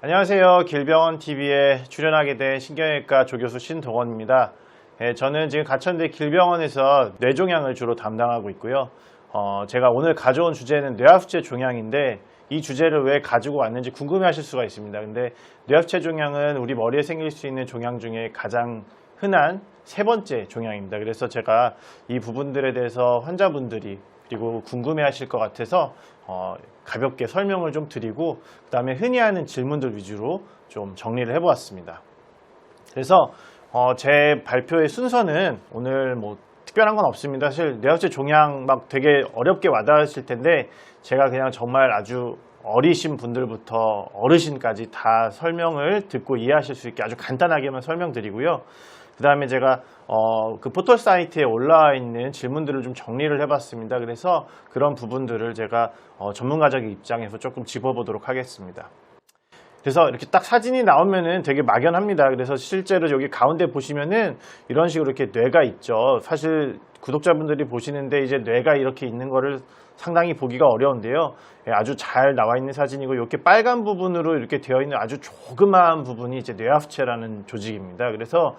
안녕하세요. 길병원TV에 출연하게 된 신경외과 조교수 신동원입니다. 저는 지금 가천대 길병원에서 뇌종양을 주로 담당하고 있고요. 제가 오늘 가져온 주제는 뇌하수체 종양인데 이 주제를 왜 가지고 왔는지 궁금해 하실 수가 있습니다. 근데 뇌하수체 종양은 우리 머리에 생길 수 있는 종양 중에 가장 흔한 세 번째 종양입니다. 그래서 제가 이 부분들에 대해서 환자분들이 그리고 궁금해 하실 것 같아서 가볍게 설명을 좀 드리고 그 다음에 흔히 하는 질문들 위주로 좀 정리를 해보았습니다. 그래서 제 발표의 순서는 오늘 뭐 특별한 건 없습니다. 사실 뇌하수체 종양 막 되게 어렵게 와닿으실 텐데 제가 그냥 정말 아주 어리신 분들부터 어르신까지 다 설명을 듣고 이해하실 수 있게 아주 간단하게만 설명드리고요. 그 다음에 제가 그 포털 사이트에 올라와 있는 질문들을 좀 정리를 해봤습니다. 그래서 그런 부분들을 제가 전문가적인 입장에서 조금 짚어보도록 하겠습니다. 그래서 이렇게 딱 사진이 나오면은 되게 막연합니다. 그래서 실제로 여기 가운데 보시면은 이런 식으로 이렇게 뇌가 있죠. 사실 구독자분들이 보시는데 이제 뇌가 이렇게 있는 거를 상당히 보기가 어려운데요. 아주 잘 나와 있는 사진이고 이렇게 빨간 부분으로 이렇게 되어 있는 아주 조그마한 부분이 이제 뇌하수체라는 조직입니다. 그래서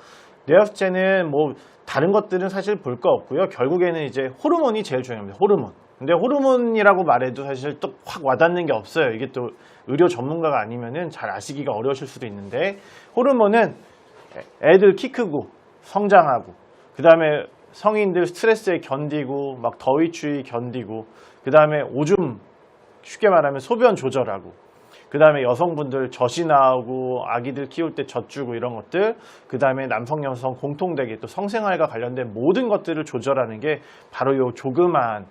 뇌하수체는 뭐 다른 것들은 사실 볼 거 없고요. 결국에는 이제 호르몬이 제일 중요합니다. 호르몬. 근데 호르몬이라고 말해도 사실 또 확 와닿는 게 없어요. 이게 또 의료 전문가가 아니면은 잘 아시기가 어려우실 수도 있는데 호르몬은 애들 키 크고 성장하고 그 다음에 성인들 스트레스에 견디고 막 더위 추위 견디고 그 다음에 오줌 쉽게 말하면 소변 조절하고 그 다음에 여성분들 젖이 나오고 아기들 키울 때 젖 주고 이런 것들 그 다음에 남성 여성 공통되게 또 성생활과 관련된 모든 것들을 조절하는 게 바로 요 조그만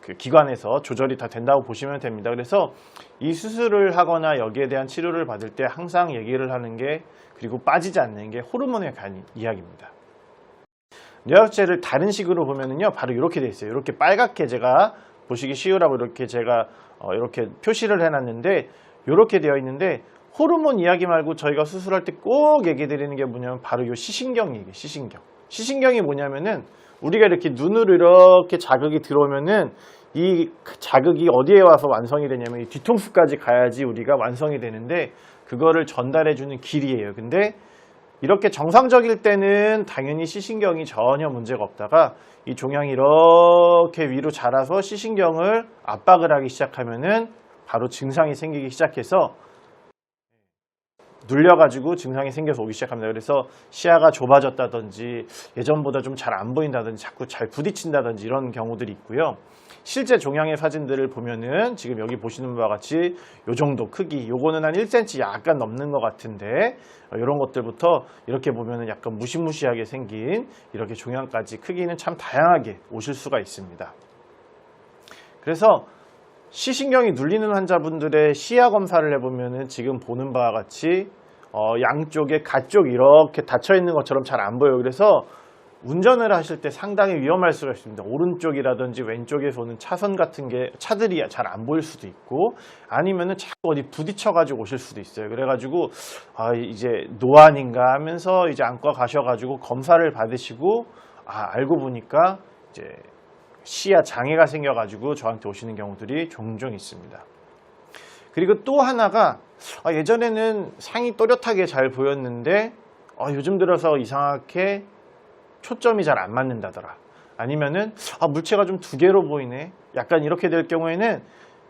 그 기관에서 조절이 다 된다고 보시면 됩니다. 그래서 이 수술을 하거나 여기에 대한 치료를 받을 때 항상 얘기를 하는 게 그리고 빠지지 않는 게 호르몬에 관한 이야기입니다. 뇌하수체를 다른 식으로 보면은요 바로 이렇게 돼 있어요. 이렇게 빨갛게 제가 보시기 쉬우라고 이렇게 제가 이렇게 표시를 해놨는데 이렇게 되어 있는데 호르몬 이야기 말고 저희가 수술할 때 꼭 얘기 드리는 게 뭐냐면 바로 이 시신경 얘기예요. 시신경이 뭐냐면은 우리가 이렇게 눈으로 이렇게 자극이 들어오면은 이 자극이 어디에 와서 완성이 되냐면 이 뒤통수까지 가야지 우리가 완성이 되는데 그거를 전달해 주는 길이에요. 근데 이렇게 정상적일 때는 당연히 시신경이 전혀 문제가 없다가 이 종양이 이렇게 위로 자라서 시신경을 압박을 하기 시작하면은 바로 증상이 생기기 시작해서 눌려가지고 증상이 생겨서 오기 시작합니다. 그래서 시야가 좁아졌다든지 예전보다 좀 잘 안 보인다든지 자꾸 잘 부딪힌다든지 이런 경우들이 있고요. 실제 종양의 사진들을 보면은 지금 여기 보시는 바와 같이 요 정도 크기, 요거는 한 1cm 약간 넘는 것 같은데 이런 것들부터 이렇게 보면은 약간 무시무시하게 생긴 이렇게 종양까지 크기는 참 다양하게 오실 수가 있습니다. 그래서 시신경이 눌리는 환자분들의 시야 검사를 해보면은 지금 보는 바와 같이 양쪽에 가쪽 이렇게 닫혀 있는 것처럼 잘 안 보여요. 그래서 운전을 하실 때 상당히 위험할 수가 있습니다. 오른쪽이라든지 왼쪽에서 오는 차선 같은 게 차들이 잘 안 보일 수도 있고 아니면은 자꾸 어디 부딪혀 가지고 오실 수도 있어요. 그래가지고 이제 노안인가 하면서 이제 안과 가셔가지고 검사를 받으시고 알고 보니까 이제 시야 장애가 생겨가지고 저한테 오시는 경우들이 종종 있습니다. 그리고 또 하나가 예전에는 상이 또렷하게 잘 보였는데 요즘 들어서 이상하게 초점이 잘 안 맞는다더라. 아니면은 물체가 좀 두 개로 보이네. 약간 이렇게 될 경우에는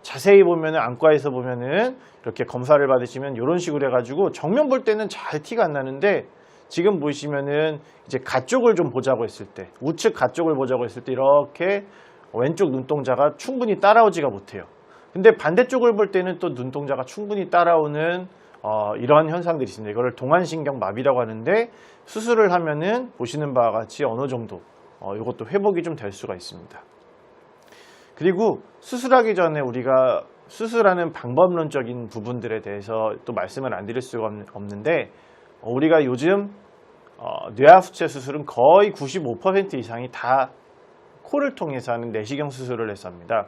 자세히 보면은 안과에서 보면은 이렇게 검사를 받으시면 이런 식으로 해가지고 정면 볼 때는 잘 티가 안 나는데 지금 보시면은 이제 가쪽을 좀 보자고 했을 때 우측 가쪽을 보자고 했을 때 이렇게 왼쪽 눈동자가 충분히 따라오지가 못해요. 근데 반대쪽을 볼 때는 또 눈동자가 충분히 따라오는 이러한 현상들이 있습니다. 이거를 동안신경 마비라고 하는데 수술을 하면은 보시는 바와 같이 어느 정도 이것도 회복이 좀 될 수가 있습니다. 그리고 수술하기 전에 우리가 수술하는 방법론적인 부분들에 대해서 또 말씀을 안 드릴 수가 없는데 우리가 요즘 뇌하수체 수술은 거의 95% 이상이 다 코를 통해서 하는 내시경 수술을 해서 합니다.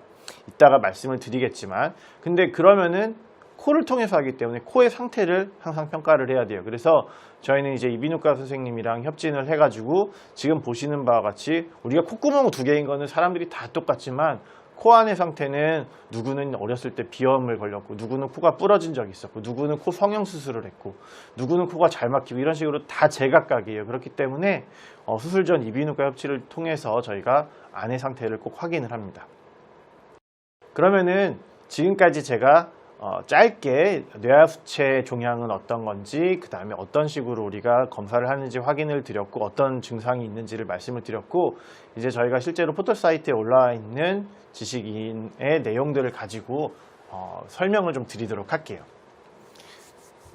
이따가 말씀을 드리겠지만 근데 그러면은 코를 통해서 하기 때문에 코의 상태를 항상 평가를 해야 돼요. 그래서 저희는 이제 이비인후과 선생님이랑 협진을 해가지고 지금 보시는 바와 같이 우리가 콧구멍 두 개인 거는 사람들이 다 똑같지만 코 안의 상태는 누구는 어렸을 때 비염을 걸렸고, 누구는 코가 부러진 적이 있었고, 누구는 코 성형수술을 했고, 누구는 코가 잘 막히고, 이런 식으로 다 제각각이에요. 그렇기 때문에 수술 전 이비인후과 협치를 통해서 저희가 안의 상태를 꼭 확인을 합니다. 그러면은 지금까지 제가 짧게 뇌하수체 종양은 어떤 건지, 그 다음에 어떤 식으로 우리가 검사를 하는지 확인을 드렸고, 어떤 증상이 있는지를 말씀을 드렸고, 이제 저희가 실제로 포털 사이트에 올라와 있는 지식인의 내용들을 가지고 설명을 좀 드리도록 할게요.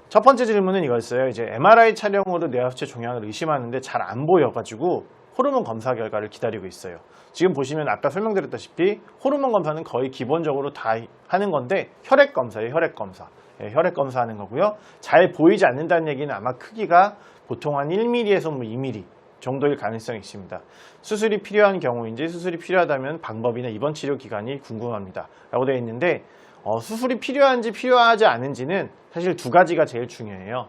첫 번째 질문은 이거였어요. 이제 MRI 촬영으로 뇌하수체 종양을 의심하는데 잘 안 보여가지고 호르몬 검사 결과를 기다리고 있어요. 지금 보시면 아까 설명드렸다시피 호르몬 검사는 거의 기본적으로 다 하는 건데, 혈액 검사예요. 혈액 검사. 혈액 검사하는 거고요. 잘 보이지 않는다는 얘기는 아마 크기가 보통 한 1mm에서 2mm 정도일 가능성이 있습니다. 수술이 필요한 경우인지, 수술이 필요하다면 방법이나 입원 치료 기간이 궁금합니다 라고 되어 있는데, 수술이 필요한지 필요하지 않은지는 사실 두 가지가 제일 중요해요.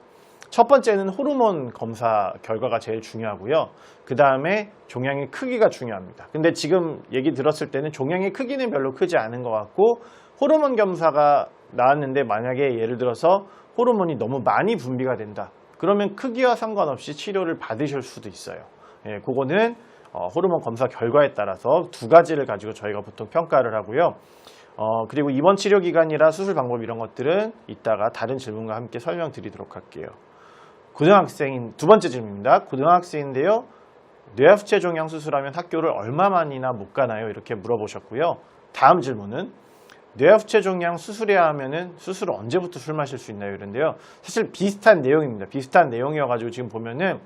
첫 번째는 호르몬 검사 결과가 제일 중요하고요. 그 다음에 종양의 크기가 중요합니다. 근데 지금 얘기 들었을 때는 종양의 크기는 별로 크지 않은 것 같고, 호르몬 검사가 나왔는데 만약에 예를 들어서 호르몬이 너무 많이 분비가 된다, 그러면 크기와 상관없이 치료를 받으실 수도 있어요. 그거는 호르몬 검사 결과에 따라서 두 가지를 가지고 저희가 보통 평가를 하고요. 그리고 입원 치료 기간이라 수술 방법 이런 것들은 이따가 다른 질문과 함께 설명드리도록 할게요. 고등학생인 두 번째 질문입니다. 고등학생인데요. 뇌하수체 종양 수술하면 학교를 얼마만이나 못 가나요? 이렇게 물어보셨고요. 다음 질문은 뇌하수체 종양 수술해야 하면은 수술을 언제부터 술 마실 수 있나요? 이런데요. 사실 비슷한 내용입니다. 비슷한 내용이어가지고 지금 보면은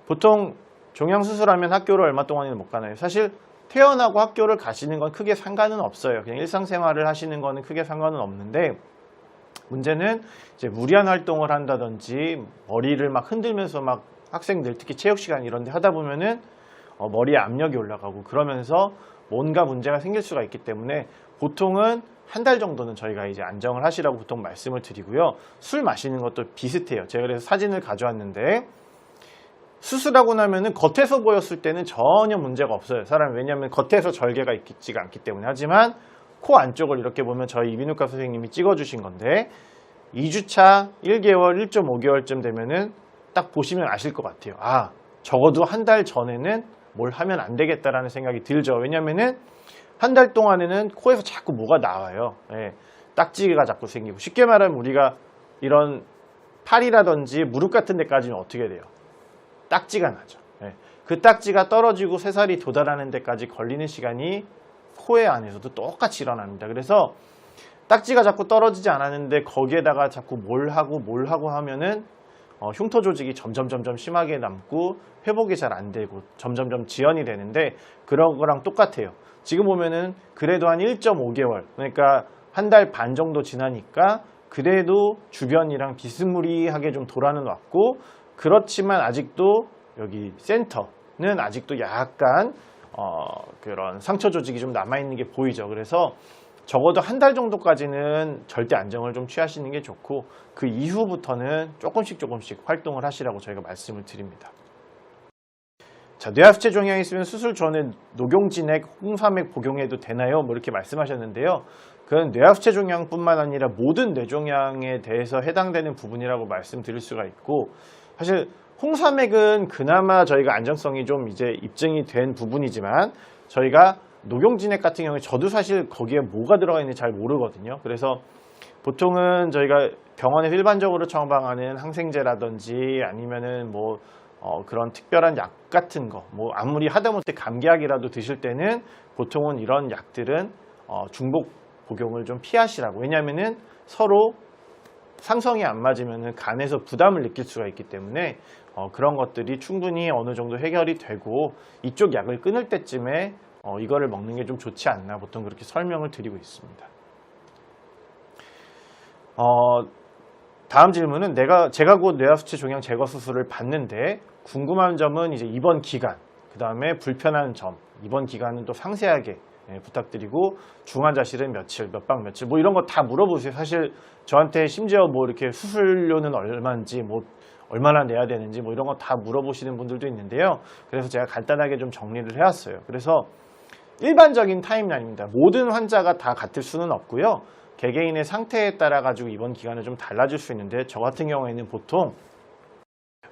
보통 종양 수술하면 학교를 얼마 동안이나 못 가나요? 사실 태어나고 학교를 가시는 건 크게 상관은 없어요. 그냥 일상생활을 하시는 거는 크게 상관은 없는데, 문제는 이제 무리한 활동을 한다든지 머리를 막 흔들면서 막 학생들 특히 체육 시간 이런 데 하다 보면은 머리에 압력이 올라가고 그러면서 뭔가 문제가 생길 수가 있기 때문에 보통은 한 달 정도는 저희가 이제 안정을 하시라고 보통 말씀을 드리고요. 술 마시는 것도 비슷해요. 제가 그래서 사진을 가져왔는데, 수술하고 나면은 겉에서 보였을 때는 전혀 문제가 없어요. 사람이, 왜냐하면 겉에서 절개가 있지가 않기 때문에. 하지만 코 안쪽을 이렇게 보면 저희 이비인후과 선생님이 찍어주신 건데, 2주차 1개월, 1.5개월쯤 되면은 딱 보시면 아실 것 같아요. 아, 적어도 한 달 전에는 뭘 하면 안 되겠다라는 생각이 들죠. 왜냐면은 한 달 동안에는 코에서 자꾸 뭐가 나와요. 딱지가 자꾸 생기고, 쉽게 말하면 우리가 이런 팔이라든지 무릎 같은 데까지는 어떻게 돼요? 딱지가 나죠. 그 딱지가 떨어지고 새살이 도달하는 데까지 걸리는 시간이 코의 안에서도 똑같이 일어납니다. 그래서 딱지가 자꾸 떨어지지 않았는데 거기에다가 자꾸 뭘 하고 하면은 흉터 조직이 점점 심하게 남고 회복이 잘 안 되고 점점 지연이 되는데, 그런 거랑 똑같아요. 지금 보면은 그래도 한 1.5개월, 그러니까 한 달 반 정도 지나니까 그래도 주변이랑 비스무리하게 좀 돌아는 왔고, 그렇지만 아직도 여기 센터는 아직도 약간 그런 상처 조직이 좀 남아있는 게 보이죠. 그래서 적어도 한 달 정도까지는 절대 안정을 좀 취하시는 게 좋고, 그 이후부터는 조금씩 활동을 하시라고 저희가 말씀을 드립니다. 자, 뇌하수체 종양이 있으면 수술 전에 녹용진액, 홍삼액 복용해도 되나요? 뭐 이렇게 말씀하셨는데요. 그건 뇌하수체 종양뿐만 아니라 모든 뇌종양에 대해서 해당되는 부분이라고 말씀드릴 수가 있고, 사실 홍삼액은 그나마 저희가 안정성이 좀 이제 입증이 된 부분이지만, 저희가 녹용진액 같은 경우에 저도 사실 거기에 뭐가 들어가 있는지 잘 모르거든요. 그래서 보통은 저희가 병원에서 일반적으로 처방하는 항생제라든지 아니면은 뭐 그런 특별한 약 같은 거, 뭐 아무리 하다못해 감기약이라도 드실 때는 보통은 이런 약들은 중복 복용을 좀 피하시라고. 왜냐하면은 서로 상성이 안 맞으면은 간에서 부담을 느낄 수가 있기 때문에 그런 것들이 충분히 어느 정도 해결이 되고 이쪽 약을 끊을 때쯤에 이거를 먹는 게 좀 좋지 않나, 보통 그렇게 설명을 드리고 있습니다. 다음 질문은 제가 곧 뇌하수체 종양 제거 수술을 받는데 궁금한 점은 이제 입원 기간, 그 다음에 불편한 점, 입원 기간은 또 상세하게 부탁드리고, 중환자실은 며칠, 몇 박 며칠, 뭐 이런 거 다 물어보세요. 사실 저한테 심지어 뭐 이렇게 수술료는 얼마인지, 뭐 얼마나 내야 되는지, 뭐 이런 거 다 물어보시는 분들도 있는데요. 그래서 제가 간단하게 좀 정리를 해왔어요. 그래서 일반적인 타임라인입니다. 모든 환자가 다 같을 수는 없고요. 개개인의 상태에 따라 가지고 입원 기간은 좀 달라질 수 있는데, 저 같은 경우에는 보통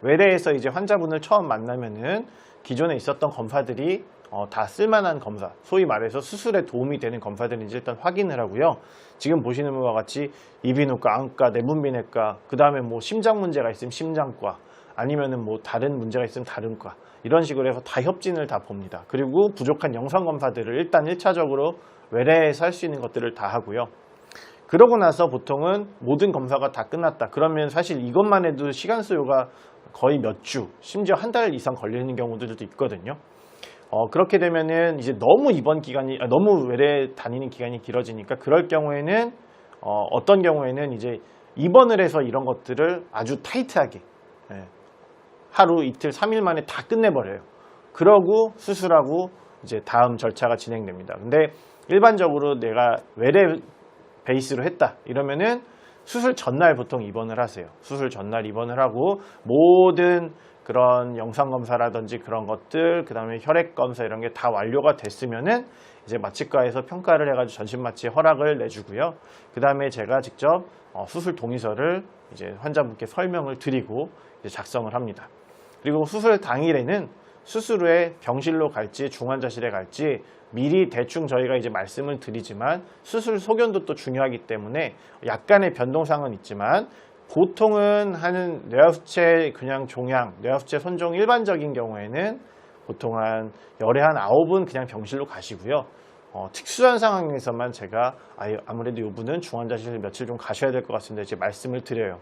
외래에서 이제 환자분을 처음 만나면은 기존에 있었던 검사들이 다 쓸만한 검사, 소위 말해서 수술에 도움이 되는 검사들인지 일단 확인을 하고요. 지금 보시는 바와 같이 이비인후과, 안과, 내분비내과, 그 다음에 뭐 심장 문제가 있으면 심장과, 아니면은 뭐 다른 문제가 있으면 다른 과, 이런 식으로 해서 다 협진을 다 봅니다. 그리고 부족한 영상 검사들을 일단 1차적으로 외래에서 할 수 있는 것들을 다 하고요. 그러고 나서 보통은 모든 검사가 다 끝났다. 그러면 사실 이것만 해도 시간 소요가 거의 몇 주, 심지어 한 달 이상 걸리는 경우들도 있거든요. 그렇게 되면은 이제 너무 입원 기간이, 너무 외래 다니는 기간이 길어지니까, 그럴 경우에는 어떤 경우에는 이제 입원을 해서 이런 것들을 아주 타이트하게, 하루, 이틀, 3일 만에 다 끝내버려요. 그러고 수술하고 이제 다음 절차가 진행됩니다. 근데 일반적으로 내가 외래 베이스로 했다 이러면은 수술 전날 보통 입원을 하세요. 수술 전날 입원을 하고 모든 그런 영상검사라든지 그런 것들, 그 다음에 혈액검사 이런 게 다 완료가 됐으면은 이제 마취과에서 평가를 해가지고 전신마취 허락을 내주고요. 그 다음에 제가 직접 수술 동의서를 이제 환자분께 설명을 드리고 이제 작성을 합니다. 그리고 수술 당일에는 수술 후에 병실로 갈지 중환자실에 갈지 미리 대충 저희가 이제 말씀을 드리지만, 수술 소견도 또 중요하기 때문에 약간의 변동사항은 있지만, 보통은 하는 뇌하수체 그냥 종양, 뇌하수체 손종 일반적인 경우에는 보통 한 열에 한 9분 그냥 병실로 가시고요. 특수한 상황에서만 제가 아무래도 이분은 중환자실 며칠 좀 가셔야 될 것 같습니다, 이제 말씀을 드려요.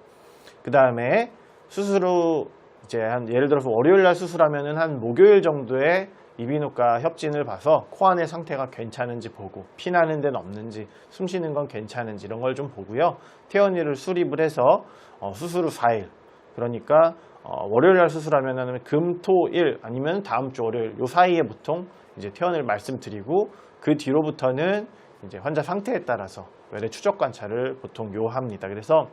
그 다음에 수술 후 이제 한 예를 들어서 월요일 날 수술하면은 한 목요일 정도에 이비인후과 협진을 봐서 코 안의 상태가 괜찮은지 보고, 피 나는 데는 없는지, 숨 쉬는 건 괜찮은지 이런 걸 좀 보고요. 퇴원일을 수립을 해서 수술 후 4일, 그러니까 월요일 날 수술하면은 금, 토, 일 아니면 다음 주 월요일 요 사이에 보통 이제 퇴원을 말씀드리고, 그 뒤로부터는 이제 환자 상태에 따라서 외래 추적 관찰을 보통 요합니다. 그래서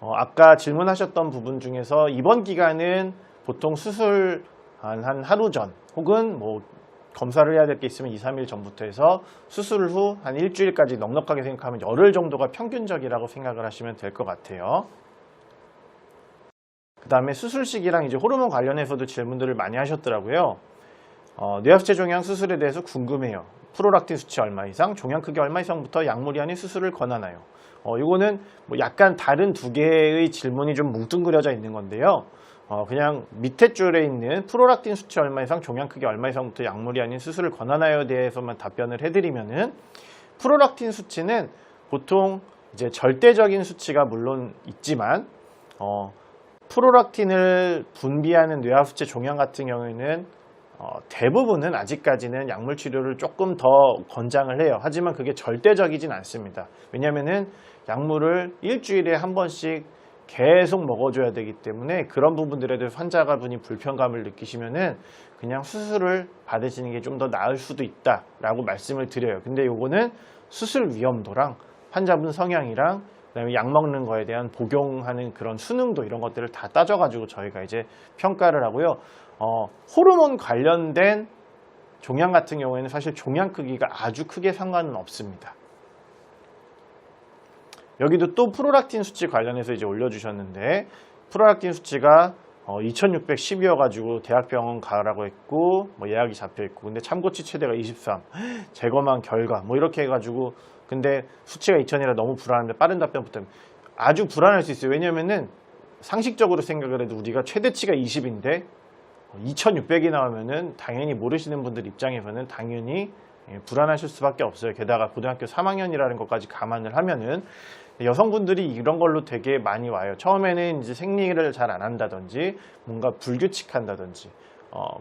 아까 질문하셨던 부분 중에서 입원 기간은 보통 수술 한 하루 전, 혹은 뭐 검사를 해야 될 게 있으면 2, 3일 전부터 해서 수술 후 한 일주일까지 넉넉하게 생각하면 열흘 정도가 평균적이라고 생각을 하시면 될 것 같아요. 그 다음에 수술식이랑 이제 호르몬 관련해서도 질문들을 많이 하셨더라고요. 뇌하수체 종양 수술에 대해서 궁금해요. 프로락틴 수치 얼마 이상, 종양 크기 얼마 이상부터 약물이 아닌 수술을 권하나요? 이거는 뭐 약간 다른 두 개의 질문이 좀 뭉뚱그려져 있는 건데요. 그냥 밑에 줄에 있는 프로락틴 수치 얼마 이상, 종양 크기 얼마 이상부터 약물이 아닌 수술을 권하나요에 대해서만 답변을 해드리면은, 프로락틴 수치는 보통 이제 절대적인 수치가 물론 있지만, 프로락틴을 분비하는 뇌하수체 종양 같은 경우에는 대부분은 아직까지는 약물 치료를 조금 더 권장을 해요. 하지만 그게 절대적이진 않습니다. 왜냐면은 약물을 일주일에 한 번씩 계속 먹어줘야 되기 때문에, 그런 부분들에 대해서 환자분이 불편감을 느끼시면은 그냥 수술을 받으시는 게 좀 더 나을 수도 있다라고 말씀을 드려요. 근데 요거는 수술 위험도랑 환자분 성향이랑 그다음에 약 먹는 거에 대한 복용하는 그런 수능도 이런 것들을 다 따져가지고 저희가 이제 평가를 하고요. 호르몬 관련된 종양 같은 경우에는 사실 종양 크기가 아주 크게 상관은 없습니다. 여기도 또 프로락틴 수치 관련해서 이제 올려주셨는데, 프로락틴 수치가 2610이어가지고 대학병원 가라고 했고, 뭐 예약이 잡혀 있고, 근데 참고치 최대가 23, 재검한 결과 뭐 이렇게 해가지고, 근데 수치가 2000이라 너무 불안한데 빠른 답변 부탁드립니다. 아주 불안할 수 있어요. 왜냐면은 상식적으로 생각을 해도 우리가 최대치가 20인데 2600이 나오면은 당연히 모르시는 분들 입장에서는 당연히 불안하실 수밖에 없어요. 게다가 고등학교 3학년이라는 것까지 감안을 하면은, 여성분들이 이런 걸로 되게 많이 와요. 처음에는 이제 생리를 잘 안 한다든지 뭔가 불규칙한다든지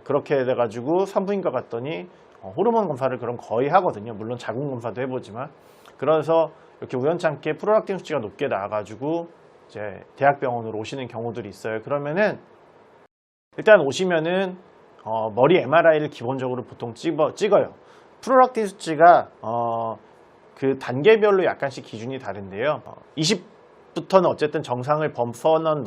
그렇게 돼가지고 산부인과 갔더니 호르몬 검사를 그럼 거의 하거든요. 물론 자궁 검사도 해보지만. 그래서 이렇게 우연찮게 프로락틴 수치가 높게 나와가지고 이제 대학병원으로 오시는 경우들이 있어요. 그러면은 일단 오시면은 머리 MRI를 기본적으로 보통 찍어요. 프로락틴 수치가 그 단계별로 약간씩 기준이 다른데요. 20부터는 어쨌든 정상을 범퍼는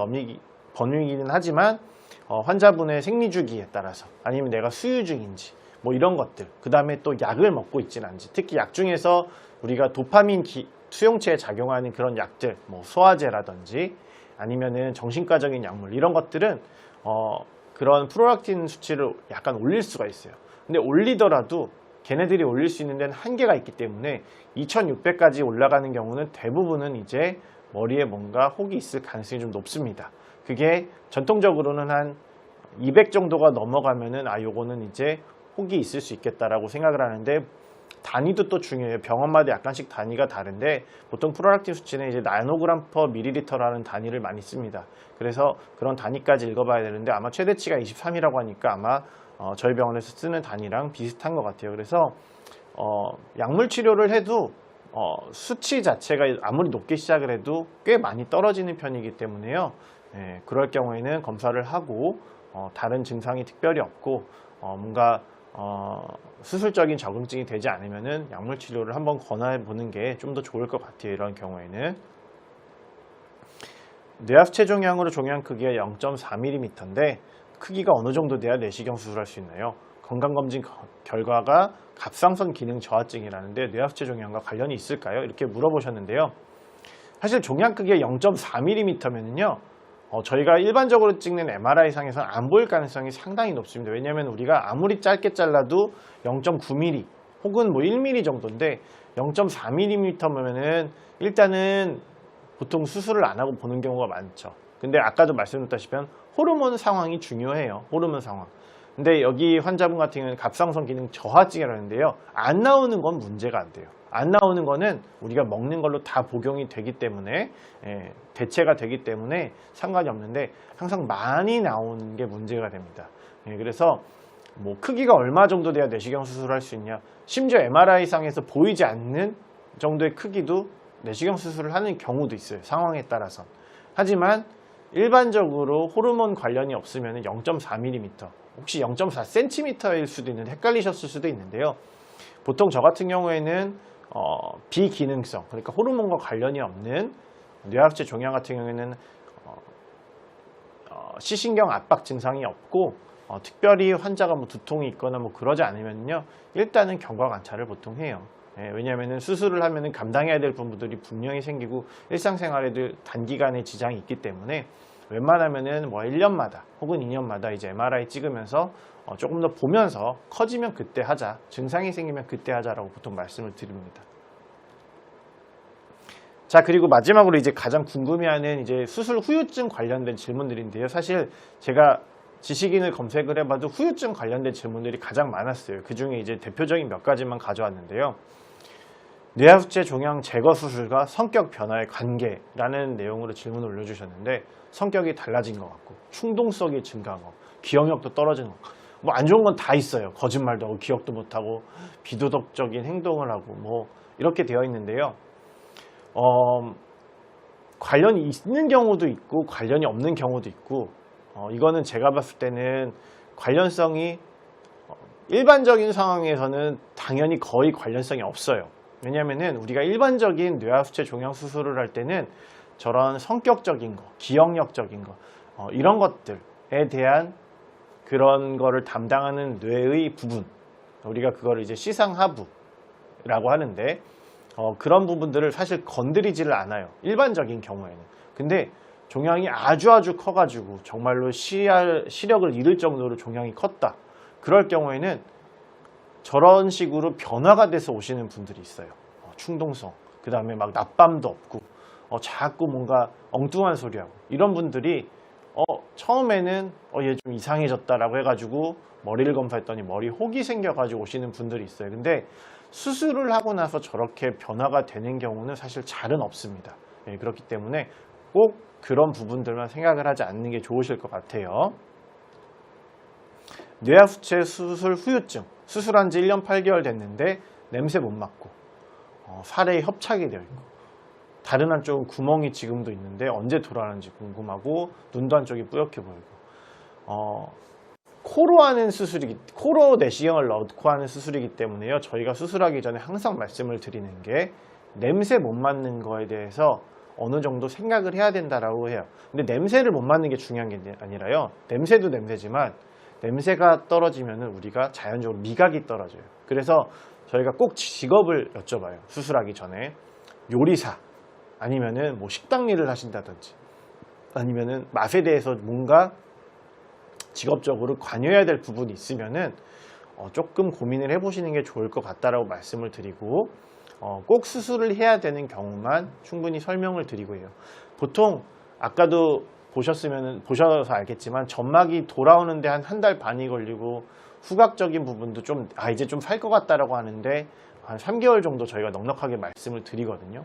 범위이기는 하지만 환자분의 생리 주기에 따라서, 아니면 내가 수유 중인지 뭐 이런 것들, 그 다음에 또 약을 먹고 있지는 않지. 특히 약 중에서 우리가 도파민 수용체에 작용하는 그런 약들, 뭐 소화제라든지 아니면은 정신과적인 약물, 이런 것들은 그런 프롤락틴 수치를 약간 올릴 수가 있어요. 근데 올리더라도 걔네들이 올릴 수 있는 데는 한계가 있기 때문에 2600까지 올라가는 경우는 대부분은 이제 머리에 뭔가 혹이 있을 가능성이 좀 높습니다. 그게 전통적으로는 한 200 정도가 넘어가면은 요거는 이제 혹이 있을 수 있겠다라고 생각을 하는데, 단위도 또 중요해요. 병원마다 약간씩 단위가 다른데 보통 프롤락틴 수치는 이제 나노그램 퍼 밀리리터라는 단위를 많이 씁니다. 그래서 그런 단위까지 읽어봐야 되는데 아마 최대치가 23이라고 하니까 아마 저희 병원에서 쓰는 단위랑 비슷한 것 같아요. 그래서 약물 치료를 해도 수치 자체가 아무리 높게 시작을 해도 꽤 많이 떨어지는 편이기 때문에요. 그럴 경우에는 검사를 하고 다른 증상이 특별히 없고 뭔가 수술적인 적응증이 되지 않으면은 약물 치료를 한번 권해 보는 게 좀 더 좋을 것 같아요. 이런 경우에는 뇌하수 체종양으로 종양 크기가 0.4mm인데 크기가 어느 정도 돼야 내시경 수술할 수 있나요? 건강검진 결과가 갑상선 기능 저하증이라는데 뇌하수 체종양과 관련이 있을까요? 이렇게 물어보셨는데요. 사실 종양 크기가 0.4mm면은요, 저희가 일반적으로 찍는 MRI상에서는 안 보일 가능성이 상당히 높습니다. 왜냐하면 우리가 아무리 짧게 잘라도 0.9mm 혹은 뭐 1mm 정도인데 0.4mm면은 일단은 보통 수술을 안 하고 보는 경우가 많죠. 근데 아까도 말씀드렸다시피 호르몬 상황이 중요해요. 호르몬 상황. 근데 여기 환자분 같은 경우는 갑상선 기능 저하증이라는데요. 안 나오는 건 문제가 안 돼요. 안 나오는 거는 우리가 먹는 걸로 다 복용이 되기 때문에 대체가 되기 때문에 상관이 없는데 항상 많이 나오는 게 문제가 됩니다. 그래서 뭐 크기가 얼마 정도 돼야 내시경 수술을 할 수 있냐, 심지어 MRI상에서 보이지 않는 정도의 크기도 내시경 수술을 하는 경우도 있어요. 상황에 따라서. 하지만 일반적으로 호르몬 관련이 없으면 0.4mm, 혹시 0.4cm일 수도 있는데 헷갈리셨을 수도 있는데요. 보통 저 같은 경우에는 비기능성, 그러니까 호르몬과 관련이 없는 뇌하수체 종양 같은 경우에는 시신경 압박 증상이 없고 특별히 환자가 뭐 두통이 있거나 뭐 그러지 않으면요, 일단은 경과 관찰을 보통 해요. 왜냐하면 수술을 하면 감당해야 될 부분들이 분명히 생기고 일상생활에도 단기간에 지장이 있기 때문에 웬만하면은 뭐 1년마다 혹은 2년마다 이제 MRI 찍으면서 조금 더 보면서 커지면 그때 하자, 증상이 생기면 그때 하자라고 보통 말씀을 드립니다. 자, 그리고 마지막으로 이제 가장 궁금해하는 이제 수술 후유증 관련된 질문들인데요. 사실 제가 지식인을 검색을 해봐도 후유증 관련된 질문들이 가장 많았어요. 그 중에 이제 대표적인 몇 가지만 가져왔는데요. 뇌하수체 종양 제거 수술과 성격 변화의 관계라는 내용으로 질문을 올려주셨는데, 성격이 달라진 것 같고 충동성이 증가한 것, 기억력도 떨어지는 것, 뭐 안 좋은 건 다 있어요. 거짓말도 하고 기억도 못하고 비도덕적인 행동을 하고 뭐 이렇게 되어 있는데요. 관련이 있는 경우도 있고 관련이 없는 경우도 있고, 이거는 제가 봤을 때는 관련성이 일반적인 상황에서는 당연히 거의 관련성이 없어요. 왜냐하면 우리가 일반적인 뇌하수체 종양 수술을 할 때는 저런 성격적인 거, 기억력적인 거, 이런 것들에 대한 그런 거를 담당하는 뇌의 부분, 우리가 그거를 이제 시상하부라고 하는데, 그런 부분들을 사실 건드리지를 않아요. 일반적인 경우에는. 근데 종양이 아주 커가지고 정말로 시력을 잃을 정도로 종양이 컸다. 그럴 경우에는 저런 식으로 변화가 돼서 오시는 분들이 있어요. 충동성, 그 다음에 막 낮밤도 없고 자꾸 뭔가 엉뚱한 소리하고, 이런 분들이 처음에는 얘 좀 이상해졌다라고 해가지고 머리를 검사했더니 머리 혹이 생겨가지고 오시는 분들이 있어요. 근데 수술을 하고 나서 저렇게 변화가 되는 경우는 사실 잘은 없습니다. 그렇기 때문에 꼭 그런 부분들만 생각을 하지 않는 게 좋으실 것 같아요. 뇌하수체 수술 후유증, 수술한 지 1년 8개월 됐는데 냄새 못 맡고 살에 협착이 되어 있고 다른 한쪽은 구멍이 지금도 있는데 언제 돌아가는지 궁금하고 눈도 한쪽이 뿌옇게 보이고 코로 하는 수술이기, 코로 내시경을 넣고 하는 수술이기 때문에요. 저희가 수술하기 전에 항상 말씀을 드리는 게 냄새 못 맡는 거에 대해서 어느 정도 생각을 해야 된다라고 해요. 근데 냄새를 못 맡는 게 중요한 게 아니라요. 냄새도 냄새지만 냄새가 떨어지면 우리가 자연적으로 미각이 떨어져요. 그래서 저희가 꼭 직업을 여쭤봐요. 수술하기 전에. 요리사 아니면은 뭐 식당 일을 하신다든지 아니면은 맛에 대해서 뭔가 직업적으로 관여해야 될 부분이 있으면은 조금 고민을 해보시는 게 좋을 것 같다라고 말씀을 드리고 꼭 수술을 해야 되는 경우만 충분히 설명을 드리고 해요. 보통 아까도 보셔서 알겠지만 점막이 돌아오는데 한 달 반이 걸리고 후각적인 부분도 좀 이제 좀 살 것 같다라고 하는데 한 3개월 정도 저희가 넉넉하게 말씀을 드리거든요.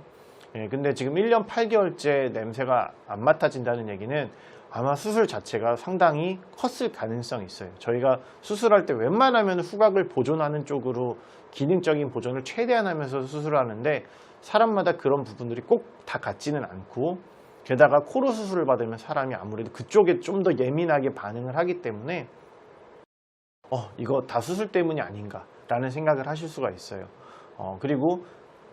예, 근데 지금 1년 8개월째 냄새가 안 맡아진다는 얘기는 아마 수술 자체가 상당히 컸을 가능성이 있어요. 저희가 수술할 때 웬만하면 후각을 보존하는 쪽으로 기능적인 보존을 최대한 하면서 수술을 하는데 사람마다 그런 부분들이 꼭 다 같지는 않고 게다가 코로 수술을 받으면 사람이 아무래도 그쪽에 좀 더 예민하게 반응을 하기 때문에 이거 다 수술 때문이 아닌가 라는 생각을 하실 수가 있어요. 그리고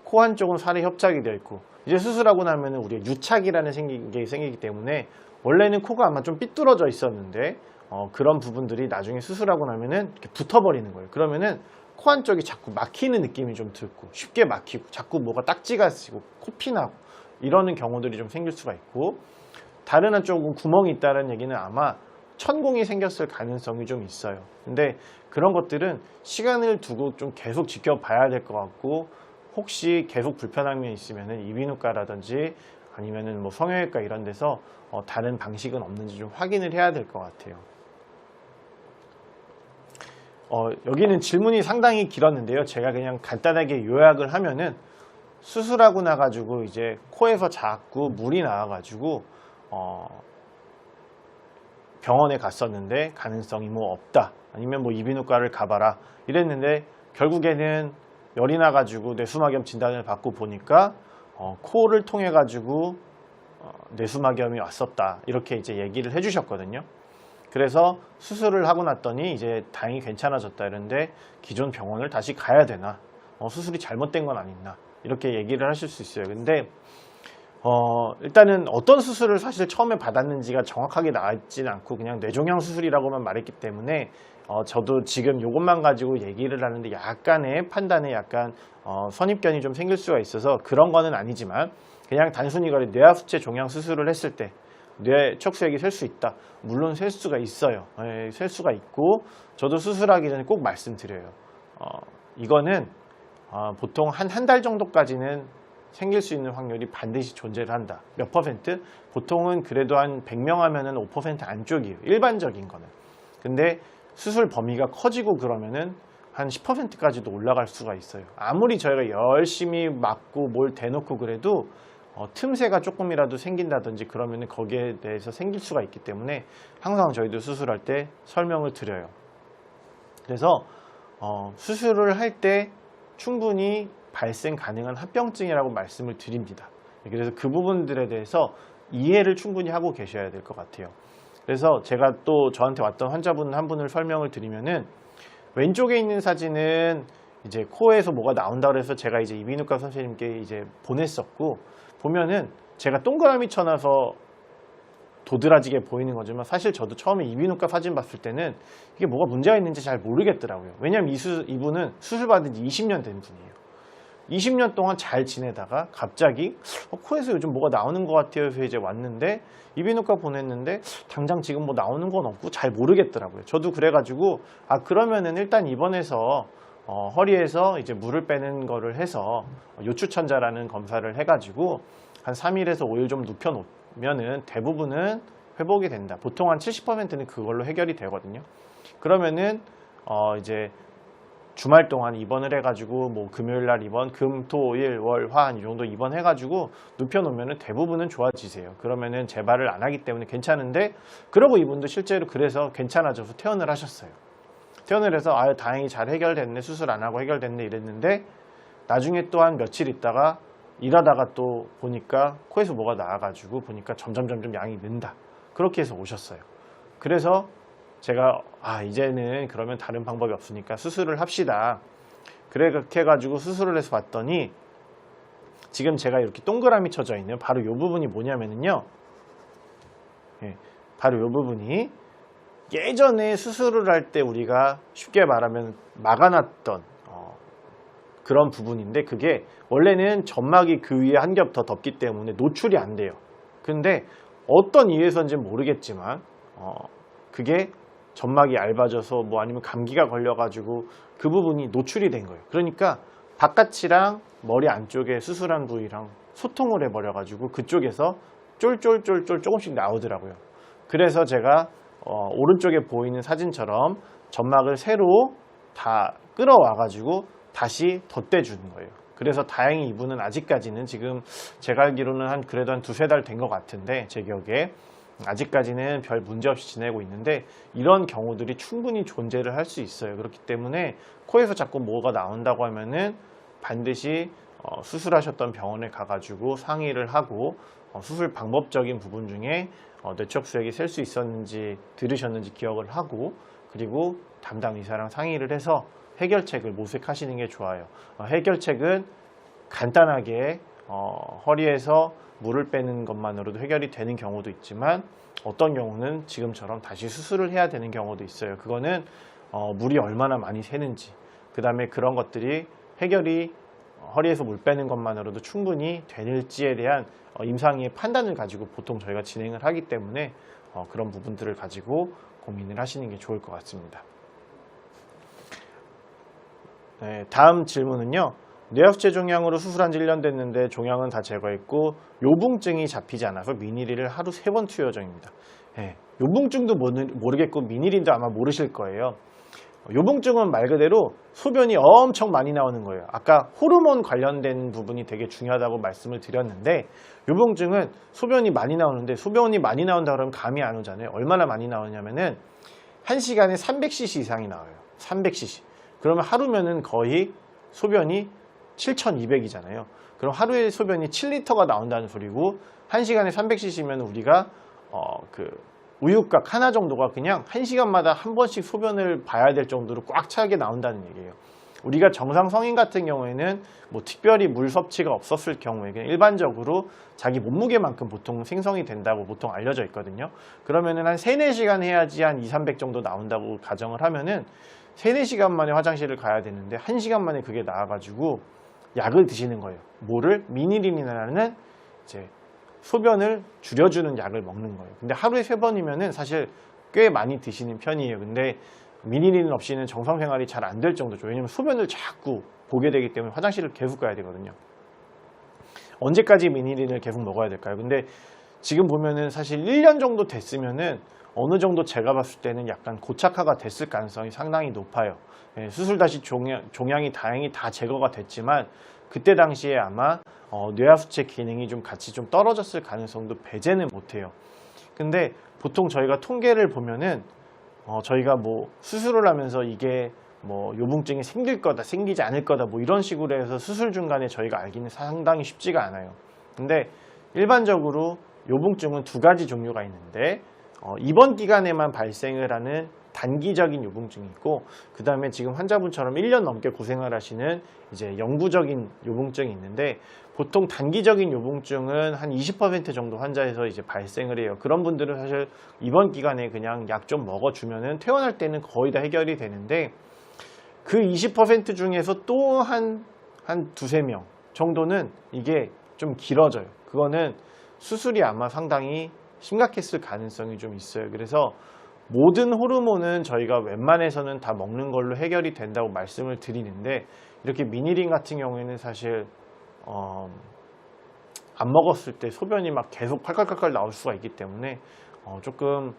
코 한쪽은 살이 협착이 되어 있고 이제 수술하고 나면 우리가 유착이라는 게 생기기 때문에 원래는 코가 아마 좀 삐뚤어져 있었는데 그런 부분들이 나중에 수술하고 나면은 이렇게 붙어버리는 거예요. 그러면은 코 한쪽이 자꾸 막히는 느낌이 좀 들고 쉽게 막히고 자꾸 뭐가 딱지가 쓰고 코피나고 이러는 경우들이 좀 생길 수가 있고 다른 한쪽은 구멍이 있다는 얘기는 아마 천공이 생겼을 가능성이 좀 있어요. 근데 그런 것들은 시간을 두고 좀 계속 지켜봐야 될 것 같고 혹시 계속 불편한 면이 있으면은 이비인후과라든지 아니면은 뭐 성형외과 이런 데서 다른 방식은 없는지 좀 확인을 해야 될 것 같아요. 여기는 질문이 상당히 길었는데요. 제가 그냥 간단하게 요약을 하면은 수술하고 나가지고 이제 코에서 자꾸 물이 나와가지고 병원에 갔었는데 가능성이 뭐 없다 아니면 뭐 이비인후과를 가봐라 이랬는데 결국에는 열이 나가지고 뇌수막염 진단을 받고 보니까 코를 통해 가지고 뇌수막염이 왔었다 이렇게 이제 얘기를 해주셨거든요. 그래서 수술을 하고 났더니 이제 다행히 괜찮아졌다 이런데 기존 병원을 다시 가야 되나 수술이 잘못된 건 아니나 이렇게 얘기를 하실 수 있어요. 근데 일단은 어떤 수술을 사실 처음에 받았는지가 정확하게 나왔지는 않고 그냥 뇌종양 수술이라고만 말했기 때문에 저도 지금 이것만 가지고 얘기를 하는데 약간의 판단에 약간 선입견이 좀 생길 수가 있어서 그런 거는 아니지만 그냥 단순히 뇌하수체 종양 수술을 했을 때 뇌 척수액이 셀 수 있다. 물론 셀 수가 있어요. 셀 수가 있고 저도 수술하기 전에 꼭 말씀드려요. 이거는 보통 한 달 정도까지는 생길 수 있는 확률이 반드시 존재를 한다. 몇 퍼센트? 보통은 그래도 한 100명 하면은 5% 안쪽이에요. 일반적인 거는. 근데 수술 범위가 커지고 그러면은 한 10%까지도 올라갈 수가 있어요. 아무리 저희가 열심히 막고 뭘 대놓고 그래도 틈새가 조금이라도 생긴다든지 그러면은 거기에 대해서 생길 수가 있기 때문에 항상 저희도 수술할 때 설명을 드려요. 그래서 수술을 할 때 충분히 발생 가능한 합병증이라고 말씀을 드립니다. 그래서 그 부분들에 대해서 이해를 충분히 하고 계셔야 될 것 같아요. 그래서 제가 또 저한테 왔던 환자분 한 분을 설명을 드리면은 왼쪽에 있는 사진은 이제 코에서 뭐가 나온다 그래서 제가 이제 이비인후과 선생님께 이제 보냈었고 보면은 제가 동그라미 쳐놔서 도드라지게 보이는 거지만 사실 저도 처음에 이비인후과 사진 봤을 때는 이게 뭐가 문제가 있는지 잘 모르겠더라고요. 왜냐면 이분은 수술받은 지 20년 된 분이에요. 20년 동안 잘 지내다가 갑자기 코에서 요즘 뭐가 나오는 것 같아요 해서 이제 왔는데 이비인후과 보냈는데 당장 지금 뭐 나오는 건 없고 잘 모르겠더라고요. 저도 그래가지고 그러면은 일단 입원해서 허리에서 이제 물을 빼는 거를 해서 요추천자라는 검사를 해가지고 한 3일에서 5일 좀 눕혀놓으면은 대부분은 회복이 된다. 보통 한 70%는 그걸로 해결이 되거든요. 그러면은 이제 주말 동안 입원을 해가지고 뭐 금요일 날 입원, 금, 토, 일, 월, 화 이 정도 입원해가지고 눕혀놓으면은 대부분은 좋아지세요. 그러면은 재발을 안 하기 때문에 괜찮은데 그러고 이분도 실제로 그래서 괜찮아져서 퇴원을 하셨어요. 퇴원을 해서 다행히 잘 해결됐네, 수술 안 하고 해결됐네 이랬는데 나중에 또 한 며칠 있다가 일하다가 또 보니까 코에서 뭐가 나와가지고 보니까 점점 양이 는다. 그렇게 해서 오셨어요. 그래서 제가 이제는 그러면 다른 방법이 없으니까 수술을 합시다. 그렇게 해가지고 수술을 해서 봤더니 지금 제가 이렇게 동그라미 쳐져 있는 바로 이 부분이 뭐냐면요. 바로 이 부분이 예전에 수술을 할 때 우리가 쉽게 말하면 막아놨던 그런 부분인데, 그게 원래는 점막이 그 위에 한 겹 더 덮기 때문에 노출이 안 돼요. 근데 어떤 이유에서인지는 모르겠지만 그게 점막이 얇아져서 뭐 아니면 감기가 걸려가지고 그 부분이 노출이 된 거예요. 그러니까 바깥이랑 머리 안쪽에 수술한 부위랑 소통을 해버려가지고 그쪽에서 쫄쫄쫄쫄 조금씩 나오더라고요. 그래서 제가 오른쪽에 보이는 사진처럼 점막을 새로 다 끌어와가지고 다시 덧대주는 거예요. 그래서 다행히 이분은 아직까지는, 지금 제가 알기로는 그래도 한 두세 달 된 것 같은데, 제 기억에 아직까지는 별 문제 없이 지내고 있는데, 이런 경우들이 충분히 존재를 할 수 있어요. 그렇기 때문에 코에서 자꾸 뭐가 나온다고 하면은 반드시 수술하셨던 병원에 가가지고 상의를 하고 수술 방법적인 부분 중에 뇌척수액이 셀 수 있었는지 들으셨는지 기억을 하고, 그리고 담당 의사랑 상의를 해서 해결책을 모색하시는 게 좋아요. 해결책은 간단하게 허리에서 물을 빼는 것만으로도 해결이 되는 경우도 있지만, 어떤 경우는 지금처럼 다시 수술을 해야 되는 경우도 있어요. 그거는 물이 얼마나 많이 새는지, 그 다음에 그런 것들이 해결이 허리에서 물 빼는 것만으로도 충분히 되는지에 대한 임상의 판단을 가지고 보통 저희가 진행을 하기 때문에 그런 부분들을 가지고 고민을 하시는 게 좋을 것 같습니다. 네, 다음 질문은요. 뇌하수체 종양으로 수술한 지 1년 됐는데 종양은 다 제거했고 요붕증이 잡히지 않아서 미니리를 하루 3번 투여 예정입니다. 네, 요붕증도 모르겠고 미니리도 아마 모르실 거예요. 요붕증은 말 그대로 소변이 엄청 많이 나오는 거예요. 아까 호르몬 관련된 부분이 되게 중요하다고 말씀을 드렸는데, 요붕증은 소변이 많이 나오는데, 소변이 많이 나온다 그러면 감이 안 오잖아요. 얼마나 많이 나오냐면은 1시간에 300cc 이상이 나와요. 300cc. 그러면 하루면은 거의 소변이 7,200이잖아요. 그럼 하루에 소변이 7리터가 나온다는 소리고, 1시간에 300cc면 우리가 우유곽 하나 정도가 그냥 1시간마다 한 번씩 소변을 봐야 될 정도로 꽉 차게 나온다는 얘기예요. 우리가 정상 성인 같은 경우에는 뭐 특별히 물 섭취가 없었을 경우에 그냥 일반적으로 자기 몸무게만큼 보통 생성이 된다고 보통 알려져 있거든요. 그러면은 한 3, 4시간 해야지 한 2, 300 정도 나온다고 가정을 하면은 3, 4시간 만에 화장실을 가야 되는데 1시간 만에 그게 나와가지고 약을 드시는 거예요. 뭐를? 미니린이라는 이제 소변을 줄여주는 약을 먹는 거예요. 근데 하루에 3번이면은 사실 꽤 많이 드시는 편이에요. 근데 미니린 없이는 정상 생활이 잘 안 될 정도죠. 왜냐면 소변을 자꾸 보게 되기 때문에 화장실을 계속 가야 되거든요. 언제까지 미니린을 계속 먹어야 될까요? 근데 지금 보면은 사실 1년 정도 됐으면은 어느 정도 제가 봤을 때는 약간 고착화가 됐을 가능성이 상당히 높아요. 수술 다시 종양이 다행히 다 제거가 됐지만 그때 당시에 아마 뇌하수체 기능이 좀 같이 좀 떨어졌을 가능성도 배제는 못해요. 근데 보통 저희가 통계를 보면은 저희가 뭐 수술을 하면서 이게 뭐 요붕증이 생길 거다, 생기지 않을 거다, 뭐 이런 식으로 해서 수술 중간에 저희가 알기는 상당히 쉽지가 않아요. 근데 일반적으로 요붕증은 2가지 종류가 있는데 입원 기간에만 발생을 하는 단기적인 요붕증이 있고, 그 다음에 지금 환자분처럼 1년 넘게 고생을 하시는 이제 영구적인 요붕증이 있는데, 보통 단기적인 요붕증은 한 20% 정도 환자에서 이제 발생을 해요. 그런 분들은 사실 입원 기간에 그냥 약 좀 먹어주면은 퇴원할 때는 거의 다 해결이 되는데, 그 20% 중에서 또 한 2-3명 정도는 이게 좀 길어져요. 그거는 수술이 아마 상당히 심각했을 가능성이 좀 있어요. 그래서 모든 호르몬은 저희가 웬만해서는 다 먹는 걸로 해결이 된다고 말씀을 드리는데, 이렇게 미니린 같은 경우에는 사실 안 먹었을 때 소변이 막 계속 칼칼칼칼 나올 수가 있기 때문에 조금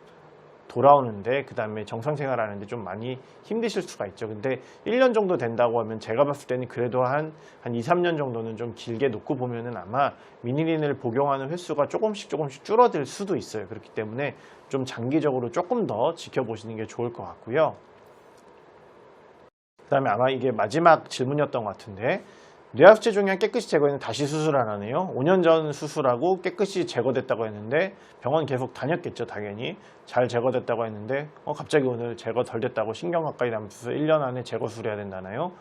돌아오는데, 그 다음에 정상 생활하는데 좀 많이 힘드실 수가 있죠. 근데 1년 정도 된다고 하면 제가 봤을 때는 그래도 한 2, 3년 정도는 좀 길게 놓고 보면은 아마 미니린을 복용하는 횟수가 조금씩 줄어들 수도 있어요. 그렇기 때문에 좀 장기적으로 조금 더 지켜보시는 게 좋을 것 같고요. 그 다음에 아마 이게 마지막 질문이었던 것 같은데, 뇌하수체 종양 깨끗이 제거했는 다시 수술 안 하네요. 5년 전 수술하고 깨끗이 제거됐다고 했는데 병원 계속 다녔겠죠. 당연히 잘 제거됐다고 했는데 갑자기 오늘 제거 덜 됐다고 신경과까지 남아서 1년 안에 재고 수술해야 된다나요?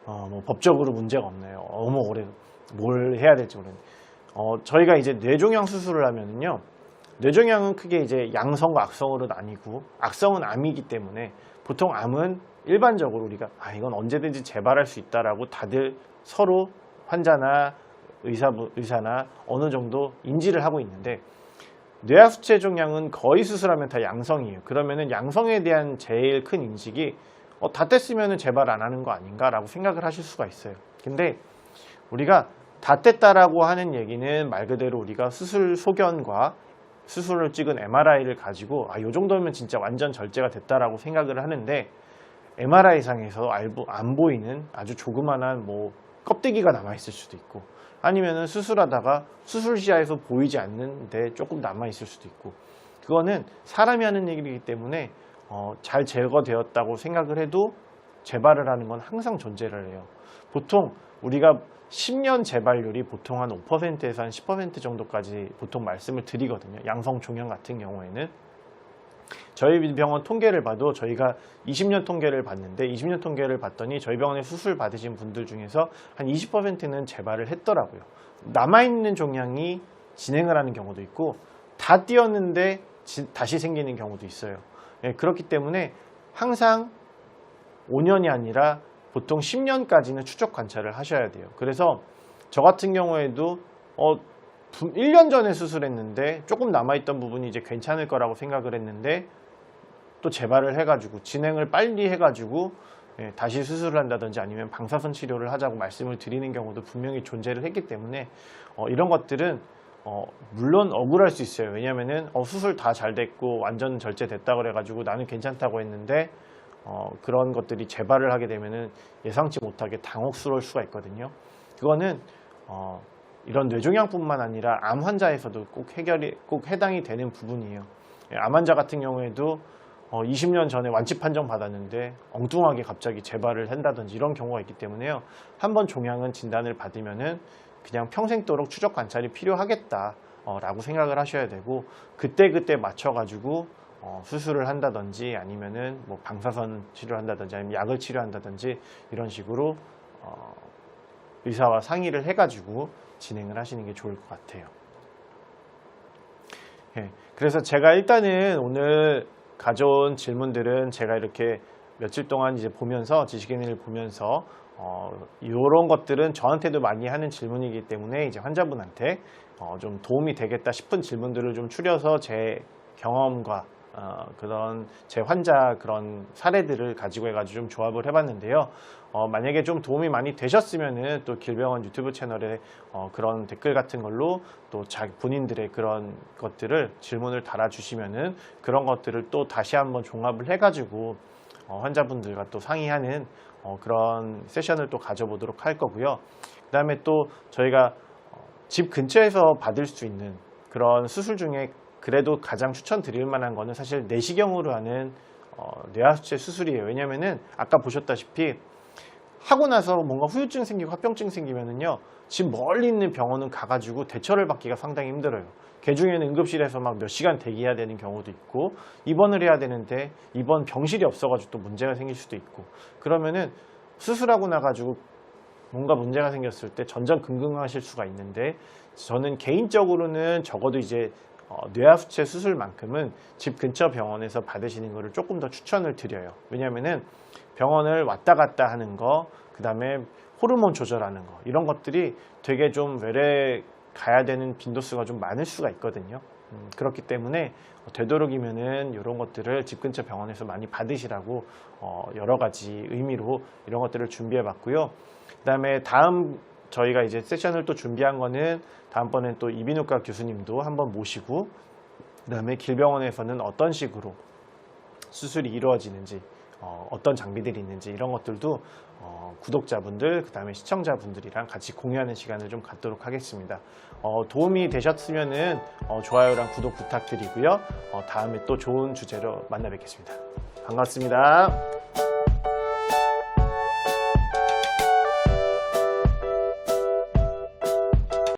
뭐 법적으로 문제가 없네요. 너무 오래 뭘 해야 될지 모르겠네요. 저희가 이제 뇌종양 수술을 하면은요, 뇌종양은 크게 이제 양성과 악성으로 나뉘고, 악성은 암이기 때문에 보통 암은 일반적으로 우리가 이건 언제든지 재발할 수 있다라고 다들 서로 환자나 의사나 어느 정도 인지를 하고 있는데, 뇌하수체 종양은 거의 수술하면 다 양성이에요. 그러면은 양성에 대한 제일 큰 인식이 다 뗐으면 재발 안 하는 거 아닌가라고 생각을 하실 수가 있어요. 근데 우리가 다 뗐다라고 하는 얘기는 말 그대로 우리가 수술 소견과 수술을 찍은 MRI를 가지고 이 정도면 진짜 완전 절제가 됐다라고 생각을 하는데, MRI상에서 안 보이는 아주 조그만한 껍데기가 남아있을 수도 있고, 아니면은 수술하다가 수술 시야에서 보이지 않는데 조금 남아있을 수도 있고, 그거는 사람이 하는 얘기이기 때문에 잘 제거되었다고 생각을 해도 재발을 하는 건 항상 존재를 해요. 보통 우리가 10년 재발률이 보통 한 5%에서 한 10% 정도까지 보통 말씀을 드리거든요. 양성 종양 같은 경우에는 저희 병원 통계를 봐도, 저희가 20년 통계를 봤는데 20년 통계를 봤더니 저희 병원에 수술 받으신 분들 중에서 한 20%는 재발을 했더라고요. 남아있는 종양이 진행을 하는 경우도 있고, 다 띄었는데 다시 생기는 경우도 있어요. 그렇기 때문에 항상 5년이 아니라 보통 10년까지는 추적 관찰을 하셔야 돼요. 그래서 저 같은 경우에도 1년 전에 수술했는데 조금 남아있던 부분이 이제 괜찮을 거라고 생각을 했는데, 또 재발을 해가지고 진행을 빨리 해가지고 다시 수술을 한다든지 아니면 방사선 치료를 하자고 말씀을 드리는 경우도 분명히 존재를 했기 때문에 이런 것들은 물론 억울할 수 있어요. 왜냐면은 수술 다 잘 됐고 완전 절제됐다 그래가지고 나는 괜찮다고 했는데 그런 것들이 재발을 하게 되면은 예상치 못하게 당혹스러울 수가 있거든요. 그거는 이런 뇌종양뿐만 아니라 암 환자에서도 꼭 해당이 되는 부분이에요. 암 환자 같은 경우에도 20년 전에 완치 판정 받았는데 엉뚱하게 갑자기 재발을 한다든지 이런 경우가 있기 때문에요. 한번 종양은 진단을 받으면은 그냥 평생도록 추적 관찰이 필요하겠다 라고 생각을 하셔야 되고, 그때 맞춰가지고 수술을 한다든지 아니면은 방사선 치료를 한다든지 아니면 약을 치료한다든지 이런 식으로 의사와 상의를 해가지고 진행을 하시는 게 좋을 것 같아요. 그래서 제가 일단은 오늘 가져온 질문들은 제가 이렇게 며칠 동안 이제 보면서 지식인을 보면서 이런 것들은 저한테도 많이 하는 질문이기 때문에 이제 환자분한테 좀 도움이 되겠다 싶은 질문들을 좀 추려서 제 경험과 그런 제 환자 그런 사례들을 가지고 해가지고 좀 조합을 해봤는데요. 만약에 좀 도움이 많이 되셨으면은 또 길병원 유튜브 채널에 그런 댓글 같은 걸로 또 본인들의 그런 것들을 질문을 달아주시면은 그런 것들을 또 다시 한번 종합을 해가지고 환자분들과 또 상의하는 그런 세션을 또 가져보도록 할 거고요. 그 다음에 또 저희가 집 근처에서 받을 수 있는 그런 수술 중에 그래도 가장 추천드릴 만한 거는 사실 내시경으로 하는 뇌하수체 수술이에요. 왜냐면은 아까 보셨다시피 하고 나서 뭔가 후유증 생기고 합병증 생기면은요, 집 멀리 있는 병원은 가가지고 대처를 받기가 상당히 힘들어요. 개중에는 응급실에서 막 몇 시간 대기해야 되는 경우도 있고, 입원을 해야 되는데 입원 병실이 없어가지고 또 문제가 생길 수도 있고, 그러면은 수술하고 나가지고 뭔가 문제가 생겼을 때 전전긍긍하실 수가 있는데, 저는 개인적으로는 적어도 이제 뇌하수체 수술만큼은 집 근처 병원에서 받으시는 것을 조금 더 추천을 드려요. 왜냐면은 병원을 왔다 갔다 하는 거, 그 다음에 호르몬 조절하는 거, 이런 것들이 되게 좀 외래 가야 되는 빈도수가 좀 많을 수가 있거든요. 그렇기 때문에 되도록이면은 이런 것들을 집 근처 병원에서 많이 받으시라고 여러 가지 의미로 이런 것들을 준비해 봤고요. 그 다음에 다음 저희가 이제 세션을 또 준비한 거는 다음번엔 또 이비인후과 교수님도 한번 모시고, 그 다음에 길병원에서는 어떤 식으로 수술이 이루어지는지, 어떤 장비들이 있는지 이런 것들도 구독자분들, 그 다음에 시청자분들이랑 같이 공유하는 시간을 좀 갖도록 하겠습니다. 도움이 되셨으면은 좋아요랑 구독 부탁드리고요. 다음에 또 좋은 주제로 만나 뵙겠습니다. 반갑습니다.